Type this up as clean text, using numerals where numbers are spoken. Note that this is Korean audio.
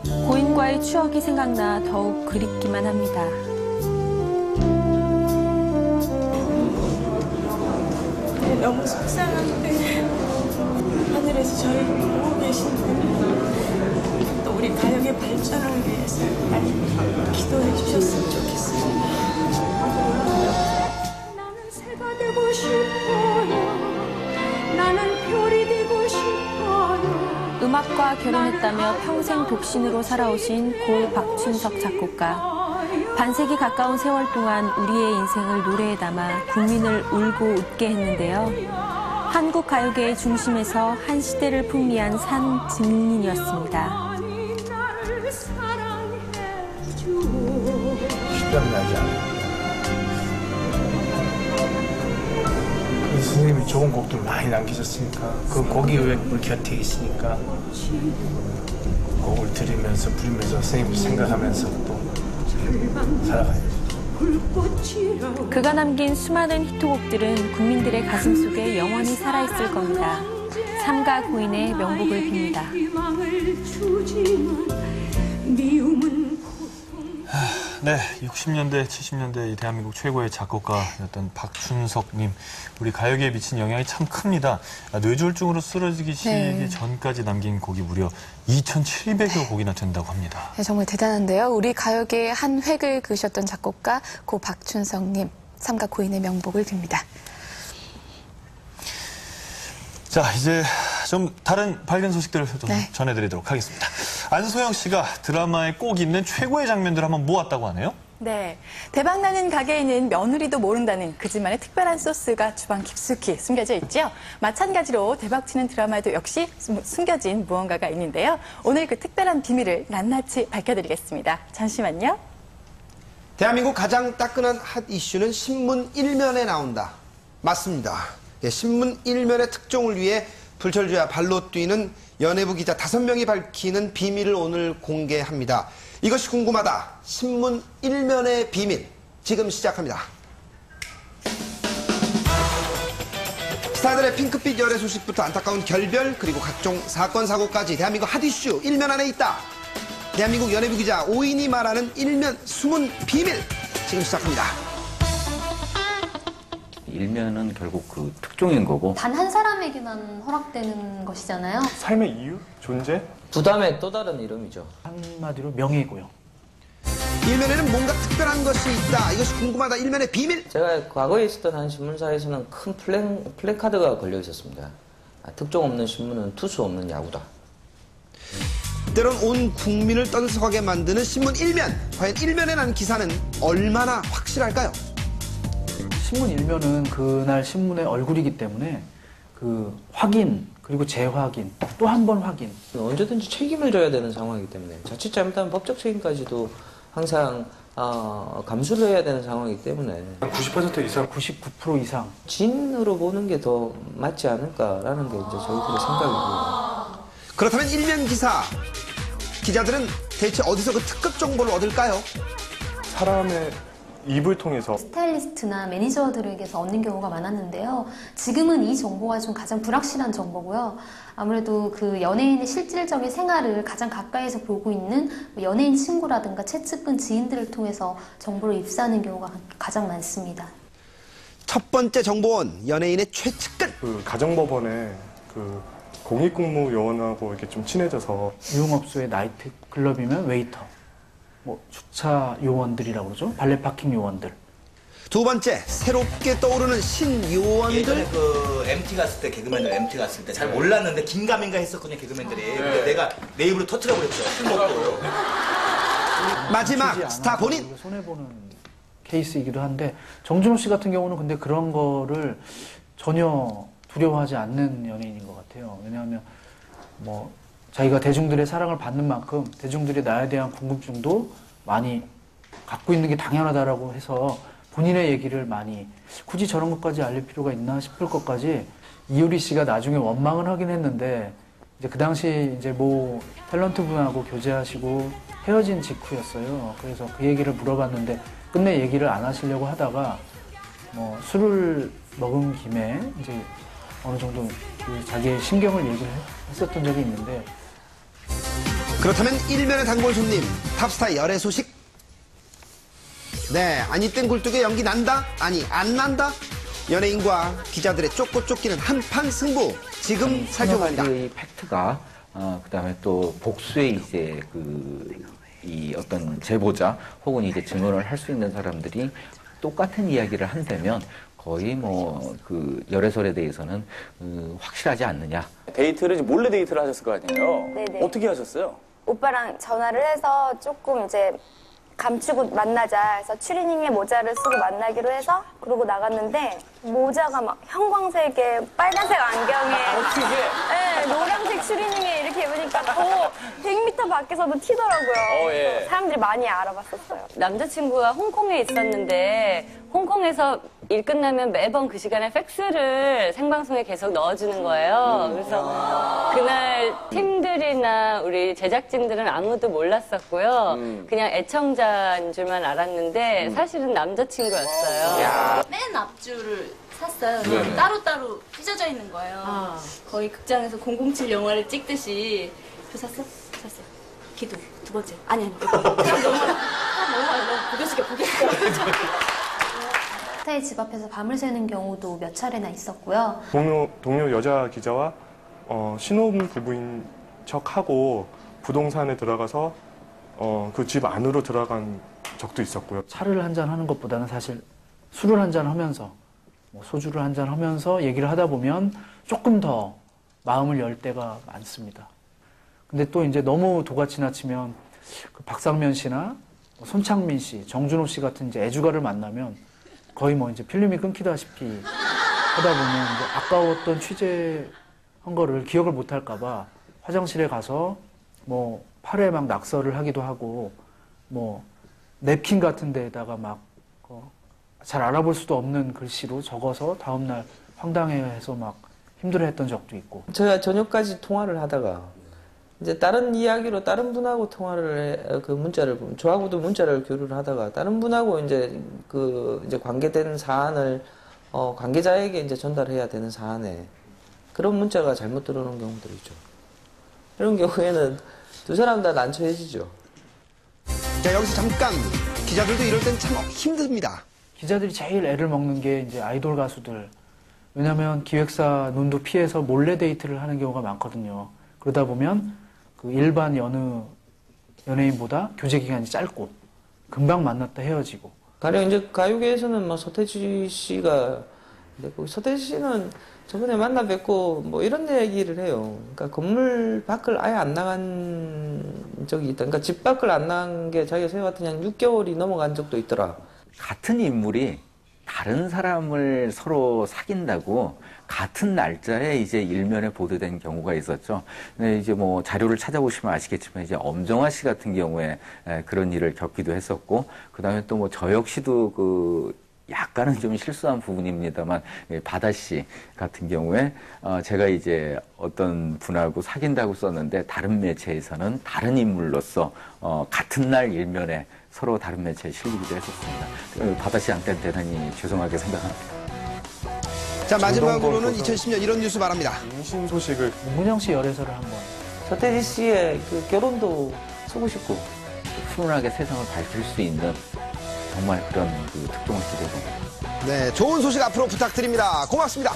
고인과의 추억이 생각나 더욱 그립기만 합니다. 네, 너무 속상한데 하늘에서 저희 보고 계신다면 또 우리 가요계 발전을 위해서 많이 기도해 주셨으면 좋겠습니다. 나는 새가 되고 싶어요. 나는 별이 되고 싶어요. 음악과 결혼했다며 평생 독신으로 살아오신 고 박춘석 작곡가. 반세기 가까운 세월 동안 우리의 인생을 노래에 담아 국민을 울고 웃게 했는데요. 한국 가요계의 중심에서 한 시대를 풍미한 산 증인이었습니다. 실감나지 않아요. 선생님이 좋은 곡들 많이 남기셨으니까 그 곡이 왜 우리 곁에 있으니까 곡을 들으면서 부르면서 선생님을 생각하면서 또 살아가야죠. 그가 남긴 수많은 히트곡들은 국민들의 가슴 속에 영원히 살아있을 겁니다. 삼가 고인의 명복을 빕니다. 네, 60년대, 70년대 대한민국 최고의 작곡가였던 박춘석님. 우리 가요계에 미친 영향이 참 큽니다. 뇌졸중으로 쓰러지기 전까지 남긴 곡이 무려 2,700여 곡이나 된다고 합니다. 네, 정말 대단한데요. 우리 가요계의 한 획을 그으셨던 작곡가 고 박춘석님. 삼가 고인의 명복을 빕니다. 자, 이제 좀 다른 밝은 소식들을 좀 전해드리도록 하겠습니다. 안소영 씨가 드라마에 꼭 있는 최고의 장면들을 한번 모았다고 하네요. 네, 대박나는 가게에는 며느리도 모른다는 그지만의 특별한 소스가 주방 깊숙이 숨겨져 있죠. 마찬가지로 대박치는 드라마에도 역시 숨겨진 무언가가 있는데요. 오늘 그 특별한 비밀을 낱낱이 밝혀드리겠습니다. 잠시만요. 대한민국 가장 따끈한 핫 이슈는 신문 1면에 나온다. 맞습니다. 예, 신문 1면의 특종을 위해 불철주야 발로 뛰는 연예부 기자 5명이 밝히는 비밀을 오늘 공개합니다. 이것이 궁금하다. 신문 1면의 비밀. 지금 시작합니다. 스타들의 핑크빛 열애 소식부터 안타까운 결별 그리고 각종 사건 사고까지 대한민국 핫 이슈 1면 안에 있다. 대한민국 연예부 기자 5인이 말하는 1면 숨은 비밀. 지금 시작합니다. 일면은 결국 그 특종인 거고 단 한 사람에게만 허락되는 것이잖아요. 삶의 이유? 존재? 부담의 또 다른 이름이죠. 한마디로 명예고요. 일면에는 뭔가 특별한 것이 있다. 이것이 궁금하다. 일면의 비밀. 제가 과거에 있었던 한 신문사에서는 큰 플래카드가 걸려 있었습니다. 특종 없는 신문은 투수 없는 야구다. 때론 온 국민을 떠들썩하게 만드는 신문 1면. 과연 1면에 난 기사는 얼마나 확실할까요? 신문 1면은 그날 신문의 얼굴이기 때문에 그 확인 그리고 재확인 또 한 번 확인 언제든지 책임을 져야 되는 상황이기 때문에 자칫 잘못하면 법적 책임까지도 항상 감수를 해야 되는 상황이기 때문에 90% 이상, 99% 이상 진으로 보는 게 더 맞지 않을까라는 게 이제 저희들의 생각이고요. 그렇다면 1면 기사 기자들은 대체 어디서 그 특급 정보를 얻을까요? 사람의 입을 통해서 스타일리스트나 매니저들에게서 얻는 경우가 많았는데요. 지금은 이 정보가 좀 가장 불확실한 정보고요. 아무래도 그 연예인의 실질적인 생활을 가장 가까이서 보고 있는 연예인 친구라든가 최측근 지인들을 통해서 정보를 입수하는 경우가 가장 많습니다. 첫 번째 정보원 연예인의 최측근. 그 가정법원에 그 공익근무요원하고 이렇게 좀 친해져서 유흥업소의 나이트 클럽이면 웨이터, 뭐 주차 요원들이라고 그러죠. 발레 파킹 요원들. 두 번째, 새롭게 떠오르는 신요원들. 예전에 그 MT 갔을 때, 개그맨들 MT 갔을 때 잘 몰랐는데 긴가민가 했었거든요, 개그맨들이. 근데 내가 내 입으로 터트려버렸죠. 술 먹고. 마지막, 스타 본인. 손해보는 케이스이기도 한데 정준호 씨 같은 경우는 근데 그런 거를 전혀 두려워하지 않는 연예인인 것 같아요. 왜냐하면 뭐 자기가 대중들의 사랑을 받는 만큼 대중들이 나에 대한 궁금증도 많이 갖고 있는 게 당연하다라고 해서 본인의 얘기를 많이 굳이 저런 것까지 알릴 필요가 있나 싶을 것까지 이효리 씨가 나중에 원망은 하긴 했는데 이제 그 당시 이제 뭐 탤런트 분하고 교제하시고 헤어진 직후였어요. 그래서 그 얘기를 물어봤는데 끝내 얘기를 안 하시려고 하다가 뭐 술을 먹은 김에 이제 어느 정도 그 자기의 심경을 얘기를 했었던 적이 있는데 그렇다면 일면의 단골 손님, 탑스타의 열애 소식? 네, 아니 땐 굴뚝에 연기 난다? 아니, 안 난다? 연예인과 기자들의 쫓고 쫓기는 한판 승부. 지금 살펴봅니다. 이 팩트가, 그다음에 또 복수의 이제 이 어떤 제보자 혹은 이제 증언을 할 수 있는 사람들이 똑같은 이야기를 한다면 거의 뭐 그 열애설에 대해서는 확실하지 않느냐. 데이트를 이제 몰래 데이트를 하셨을 거 아니에요? 네네. 어떻게 하셨어요? 오빠랑 전화를 해서 조금 이제 감추고 만나자 해서 추리닝에 모자를 쓰고 만나기로 해서 그러고 나갔는데 모자가 막 형광색에 빨간색 안경에 네, 노란색 추리닝에 이렇게 입으니까 더 100m 밖에서도 튀더라고요. 예. 사람들이 많이 알아봤었어요. 남자친구가 홍콩에 있었는데 홍콩에서 일 끝나면 매번 그 시간에 팩스를 생방송에 계속 넣어주는 거예요. 그래서 그날 팀들이나 우리 제작진들은 아무도 몰랐었고요. 그냥 애청자인 줄만 알았는데 사실은 남자친구였어요. 맨 앞줄을 샀어요. 네. 따로따로 찢어져 있는 거예요. 거의 극장에서 007 영화를 찍듯이. 그 샀어? 샀어요. 기도 두 번째. 아니. 그냥 너무 보겠어. 스타의 집 앞에서 밤을 새는 경우도 몇 차례나 있었고요. 동료 여자 기자와 신혼 부부인 척하고 부동산에 들어가서 그 집 안으로 들어간 적도 있었고요. 차를 한잔 하는 것보다는 사실 술을 한잔 하면서 뭐 소주를 한잔 하면서 얘기를 하다 보면 조금 더 마음을 열 때가 많습니다. 근데 또 이제 너무 도가 지나치면 그 박상면 씨나 손창민 씨, 정준호 씨 같은 이제 애주가를 만나면 거의 뭐 이제 필름이 끊기다시피 하다 보면 이제 아까웠던 취재한 거를 기억을 못 할까봐 화장실에 가서 뭐 팔에 막 낙서를 하기도 하고 뭐 냅킨 같은 데에다가 막 잘 알아볼 수도 없는 글씨로 적어서 다음날 황당해해서 막 힘들어했던 적도 있고. 제가 저녁까지 통화를 하다가 이제 다른 이야기로 다른 분하고 그 문자를 저하고도 문자를 교류를 하다가 다른 분하고 이제 이제 관계된 사안을 관계자에게 이제 전달해야 되는 사안에 그런 문자가 잘못 들어오는 경우들이 있죠. 이런 경우에는 두 사람 다 난처해지죠. 자, 여기서 잠깐. 기자들도 이럴 땐 참 힘듭니다. 기자들이 제일 애를 먹는 게 이제 아이돌 가수들. 왜냐면 기획사 눈도 피해서 몰래 데이트를 하는 경우가 많거든요. 그러다 보면 그 일반 연예인보다 교제 기간이 짧고 금방 만났다 헤어지고. 가령 이제 가요계에서는 뭐 서태지 씨가 서태지 씨는 저번에 만나 뵙고 뭐 이런 얘기를 해요. 그러니까 건물 밖을 아예 안 나간 적이 있다. 그러니까 집 밖을 안 나간 게 자기가 생각했더니 한 6개월이 넘어간 적도 있더라. 같은 인물이 다른 사람을 서로 사귄다고 같은 날짜에 이제 일면에 보도된 경우가 있었죠. 근데 이제 뭐 자료를 찾아보시면 아시겠지만 이제 엄정화 씨 같은 경우에 그런 일을 겪기도 했었고, 그 다음에 또 뭐 저 역시도 약간은 좀 실수한 부분입니다만 바다 씨 같은 경우에 제가 이제 어떤 분하고 사귄다고 썼는데 다른 매체에서는 다른 인물로서 같은 날 일면에 서로 다른 매체에 실리기도 했었습니다. 바다 씨한테 대단히 죄송하게 생각합니다. 자, 마지막으로는 2010년 이런 뉴스 말합니다. 임신 소식을 문영 씨 열애설을 한번. 서태지 씨의 그 결혼도 쓰고 싶고 훈훈하게 세상을 밝힐 수 있는 정말 그런 특종을 기대해봅니다. 네, 좋은 소식 앞으로 부탁드립니다. 고맙습니다.